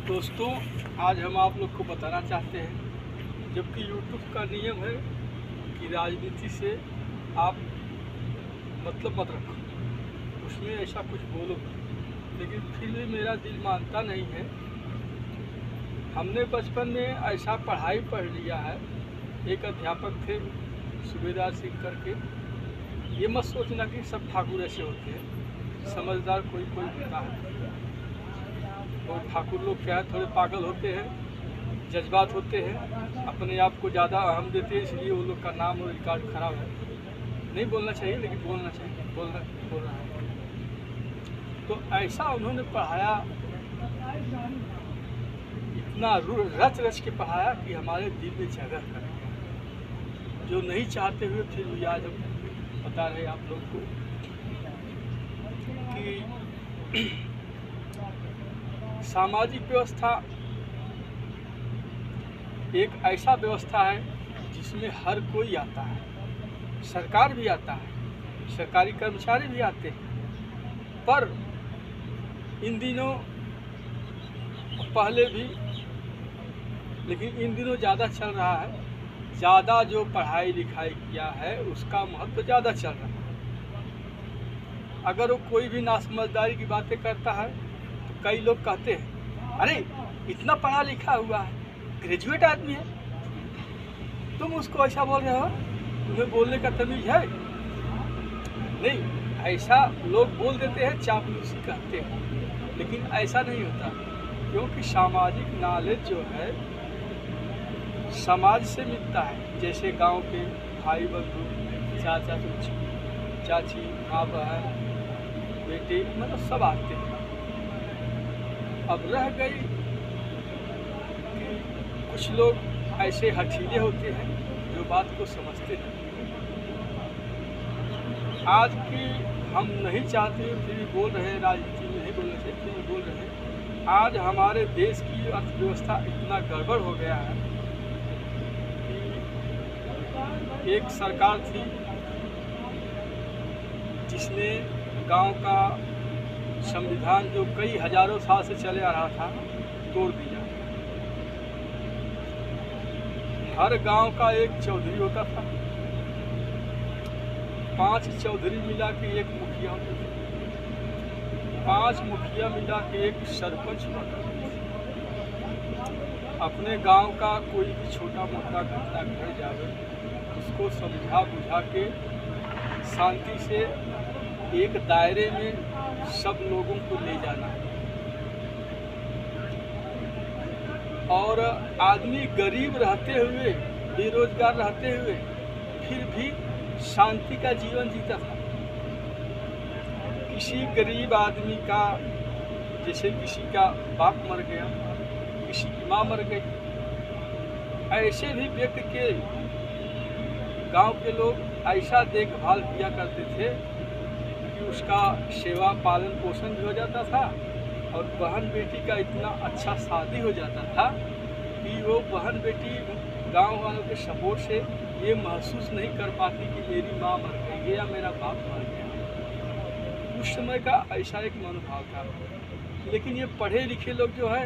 दोस्तों, आज हम आप लोग को बताना चाहते हैं, जबकि यूट्यूब का नियम है कि राजनीति से आप मतलब मत रखो, उसमें ऐसा कुछ बोलो, लेकिन फिर भी मेरा दिल मानता नहीं है। हमने बचपन में ऐसा पढ़ाई पढ़ लिया है। एक अध्यापक थे सूबेदार सिंह करके। ये मत सोचना कि सब ठाकुर ऐसे होते हैं, समझदार कोई कोई होता है। और ठाकुर लोग क्या है, थोड़े पागल होते हैं, जज्बात होते हैं, अपने आप को ज़्यादा अहम देते हैं, इसलिए वो लोग का नाम और रिकॉर्ड खराब है। नहीं बोलना चाहिए, लेकिन बोलना चाहिए, बोल रहा है। तो ऐसा उन्होंने पढ़ाया, इतना रच रच के पढ़ाया कि हमारे दिल में जगह कर गया। जो नहीं चाहते हुए फिर भी आज हम बता रहे आप लोग को कि सामाजिक व्यवस्था एक ऐसा व्यवस्था है जिसमें हर कोई आता है। सरकार भी आता है, सरकारी कर्मचारी भी आते हैं, पर इन दिनों पहले भी, लेकिन इन दिनों ज़्यादा चल रहा है। ज़्यादा जो पढ़ाई लिखाई किया है उसका महत्व ज़्यादा चल रहा है। अगर वो कोई भी नासमझदारी की बातें करता है तो कई लोग कहते हैं, अरे इतना पढ़ा लिखा हुआ है, ग्रेजुएट आदमी है, तुम उसको ऐसा बोल रहे हो, तुम्हें बोलने का तमीज है? नहीं, ऐसा लोग बोल देते हैं, चापलूसी कहते हैं, लेकिन ऐसा नहीं होता। क्योंकि सामाजिक नॉलेज जो है समाज से मिलता है। जैसे गांव के भाई बंधु, चाचा चाची, माँ बहन, बेटे, मतलब सब आते हैं। अब रह गई कि कुछ लोग ऐसे हठीले होते हैं जो बात को समझते नहीं। आज की हम नहीं चाहते फिर भी बोल रहे हैं, राजनीति में नहीं बोलना चाहिए फिर भी बोल रहे हैं। आज हमारे देश की अर्थव्यवस्था इतना गड़बड़ हो गया है कि एक सरकार थी जिसने गांव का संविधान जो कई हजारों साल से चले आ रहा था तोड़ दिया। हर गांव का एक चौधरी होता था, 5 चौधरी मिला के एक मुखिया होता था, 5 मुखिया मिला के एक सरपंच होता था। अपने गांव का कोई भी छोटा मोटा घटना घट जावे, उसको समझा बुझा के शांति से एक दायरे में सब लोगों को ले जाना है। और आदमी गरीब रहते हुए, बेरोजगार रहते हुए, फिर भी शांति का जीवन जीता था। किसी गरीब आदमी का, जैसे किसी का बाप मर गया, किसी की माँ मर गई, ऐसे भी व्यक्ति के गांव के लोग ऐसा देखभाल किया करते थे कि उसका सेवा पालन पोषण भी हो जाता था और बहन बेटी का इतना अच्छा शादी हो जाता था कि वो बहन बेटी गांव वालों के सपोर्ट से ये महसूस नहीं कर पाती कि मेरी माँ मर गई या मेरा बाप मर गया। उस समय का ऐसा एक मनोभाव था। लेकिन ये पढ़े लिखे लोग जो है,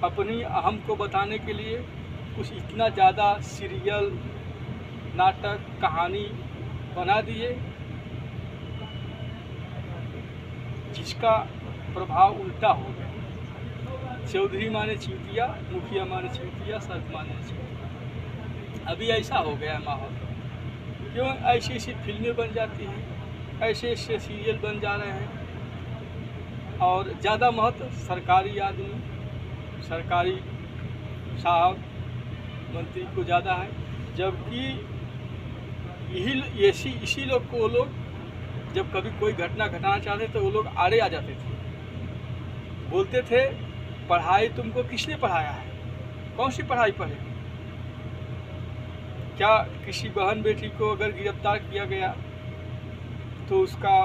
अपनी अहम को बताने के लिए कुछ इतना ज़्यादा सीरियल, नाटक, कहानी बना दिए जिसका प्रभाव उल्टा हो गया। चौधरी माने चींटिया, मुखिया माने चींटिया, सरपंच माने चींटिया। अभी ऐसा हो गया है माहौल। क्यों? ऐसी ऐसी फिल्में बन जाती हैं, ऐसे ऐसे सीरियल बन जा रहे हैं, और ज़्यादा महत्व सरकारी आदमी, सरकारी साहब, मंत्री को ज़्यादा है। जबकि इसी लोग को, वो लोग जब कभी कोई घटना घटाना चाहते तो वो लोग आड़े आ जाते थे, बोलते थे, पढ़ाई तुमको किसने पढ़ाया है? कौन सी पढ़ाई पढ़े? क्या किसी बहन बेटी को अगर गिरफ्तार किया गया तो उसका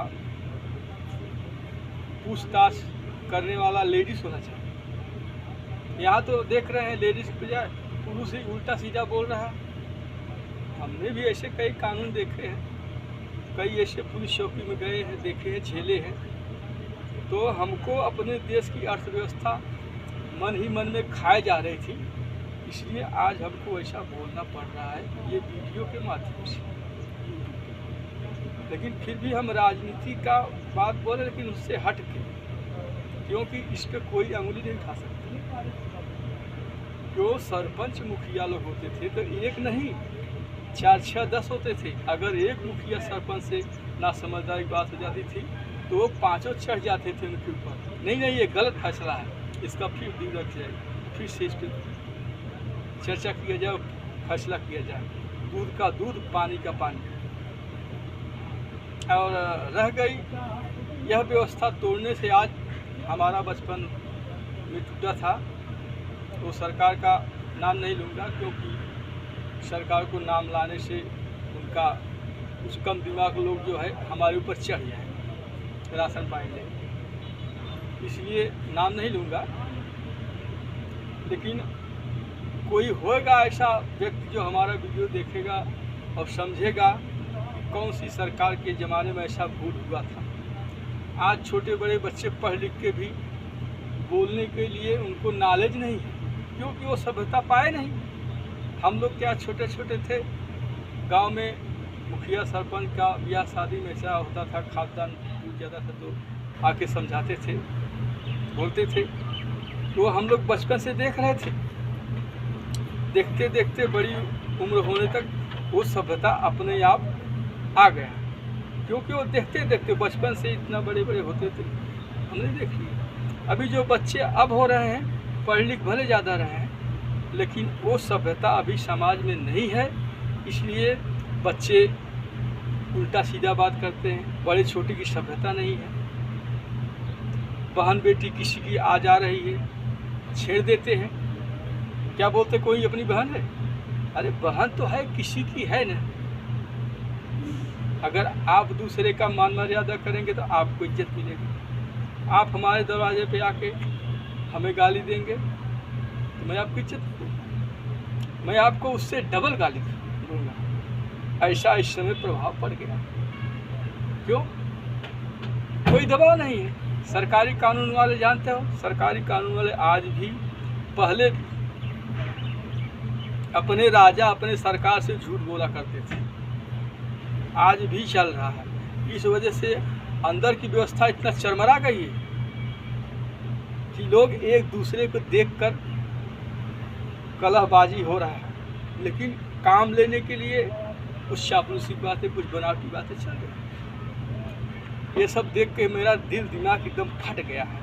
पूछताछ करने वाला लेडीज होना चाहिए। यहाँ तो देख रहे हैं लेडीज के बजाय पुरुष ही उल्टा सीधा बोल रहा है। हमने भी ऐसे कई कानून देखे हैं, कई ऐसे पुलिस चौकी में गए हैं, देखे हैं, झेले हैं। तो हमको अपने देश की अर्थव्यवस्था मन ही मन में खाए जा रही थी, इसलिए आज हमको ऐसा बोलना पड़ रहा है ये वीडियो के माध्यम से। लेकिन फिर भी हम राजनीति का बात बोले, लेकिन उससे हट के, क्योंकि इस पर कोई अंगुली नहीं उठा सकते। जो सरपंच मुखिया लोग होते थे तो एक नहीं 4, 6, 10 होते थे। अगर एक मुखिया सरपंच से ना समझदारी बात हो जाती थी तो वो 5 चढ़ जाते थे उनके ऊपर। नहीं ये गलत फैसला है, इसका फिर ड्यू रख जाए, फिर से इस पर चर्चा किया जाए, फैसला किया जाए। दूध का दूध, पानी का पानी। और रह गई यह व्यवस्था तोड़ने से, आज हमारा बचपन में टूटा था। तो सरकार का नाम नहीं लूँगा, क्योंकि सरकार को नाम लाने से उनका कुछ कम दिमाग लोग जो है हमारे ऊपर चढ़ जाए राशन पानी लेंगे, इसलिए नाम नहीं लूँगा। लेकिन कोई होगा ऐसा व्यक्ति जो हमारा वीडियो देखेगा और समझेगा कि कौन सी सरकार के ज़माने में ऐसा भूल हुआ था। आज छोटे बड़े बच्चे पढ़ लिख के भी बोलने के लिए उनको नॉलेज नहीं है, क्योंकि वो सभ्यता पाए नहीं। हम लोग क्या छोटे छोटे थे, गांव में मुखिया सरपंच का ब्याह शादी में ऐसा होता था, खाद्यान्न टूट जाता था तो आके समझाते थे, बोलते थे। तो हम लोग बचपन से देख रहे थे, देखते देखते बड़ी उम्र होने तक वो सभ्यता अपने आप आ गया, क्योंकि वो देखते देखते बचपन से इतना बड़े बड़े होते थे, हमने देख लिया। अभी जो बच्चे अब हो रहे हैं, पढ़ लिख भले ज़्यादा रहे हैं, लेकिन वो सभ्यता अभी समाज में नहीं है, इसलिए बच्चे उल्टा सीधा बात करते हैं। बड़े छोटे की सभ्यता नहीं है। बहन बेटी किसी की आ जा रही है, छेड़ देते हैं। क्या बोलते, कोई अपनी बहन है? अरे बहन तो है, किसी की है ना। अगर आप दूसरे का मान मर्यादा करेंगे तो आपको इज्जत मिलेगी। आप हमारे दरवाजे पे आके हमें गाली देंगे तो मैं आपकी इज्जत करूँगा, मैं आपको उससे डबल गाली दूंगा। ऐसा इस समय प्रभाव पड़ गया। क्यों? कोई दबाव नहीं है। सरकारी कानून वाले, जानते हो, सरकारी कानून वाले आज भी, पहले भी अपने राजा, अपने सरकार से झूठ बोला करते थे, आज भी चल रहा है। इस वजह से अंदर की व्यवस्था इतना चरमरा गई है कि लोग एक दूसरे को देखकर कलहबाजी हो रहा है, लेकिन काम लेने के लिए कुछ चापलूसी बातें, कुछ बनावटी बातें चल रही हैं। ये सब देख के मेरा दिल दिमाग एकदम फट गया है,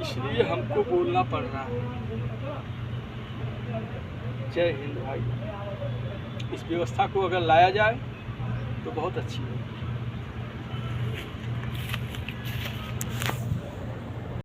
इसलिए हमको बोलना पड़ रहा है। जय हिंद भाई। इस व्यवस्था को अगर लाया जाए तो बहुत अच्छी है।